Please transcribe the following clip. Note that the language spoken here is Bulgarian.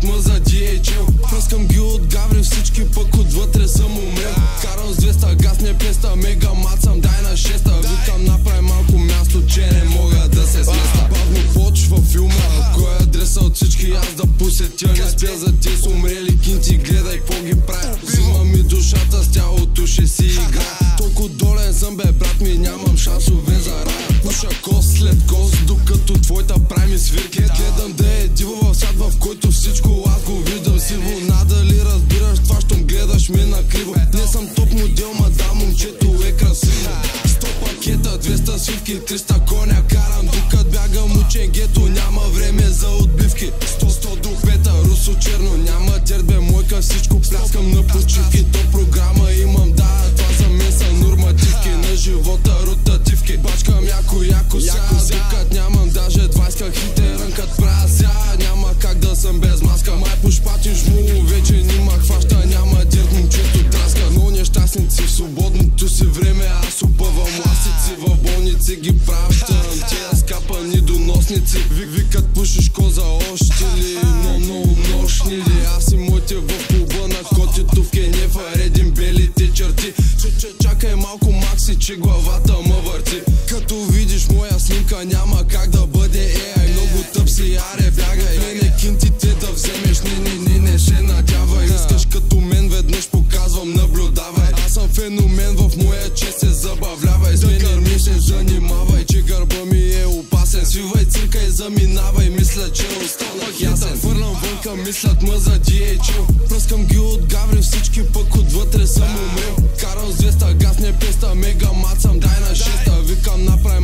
мислят ма за DHL. Пръскам ги от гаври, всички пък отвътре съм умрел. Карам с 200, газ не 500, мега мацам, дай на 6-та. Викам направи малко място, че не мога да се сместа. Бавно почва филма, кой е адреса от всички аз да посетя. Не спя за те с умрели кинти, гледай какво ги правя. Взима ми душата, с тялото ще си игра. Толкова долен съм бе, брат ми, нямам шансове за рая. Пуша кост след кост, докато твоята прави ми свирки. Гледам да е диво в свят, в който всичко аз го виждам сиво. Надали разбираш това, щом гледаш ме накриво. Не съм топ модел, мадам, момчето е красиво. 100 пакета, 200 свивки, 300 коня карам. Докато бягам учен гето, няма време за отбивки. 100 до 5, русо черно, няма дербе, мойка, всичко пляскам на почивки. До програма имам, да, това за мен са нормативки. На живота ротативки, бачкам яко ся. Докато нямам даже 20 хите, рънкът правя ся. Няма как да съм без маска, май пошпатиш му, вече нима хваща. Няма дирт, момчето драска, но нещастници в свободното си време аз опъвам ластици. В болници ги пращам, тия скапани доносници. Викат пушиш коза още ли, но нощни ли. Аз и моите в клуба на котитовки, не варедим белите черти. Чакай малко, Макси, че главата ма върти. Като видиш моя снимка, няма как да бъде AI. Много тъп си, аре бягай, мене кинтите да вземеш. Не се надявай. Искаш като мен, веднъж показвам, наблюдавай. Аз съм феномен, в моя чест се забавлявай. С мене ми се занимавай, че гърба ми е опасен. Свивай цирка и заминавай, мисля, че останах ясен. Хвърлям вънка, мислят ма за DHL. Пръскам ги от гаври, всички пък отвътре съм умрел. Карам с 200, газ не 500, мега мацам, дай на 6-та. Викам направи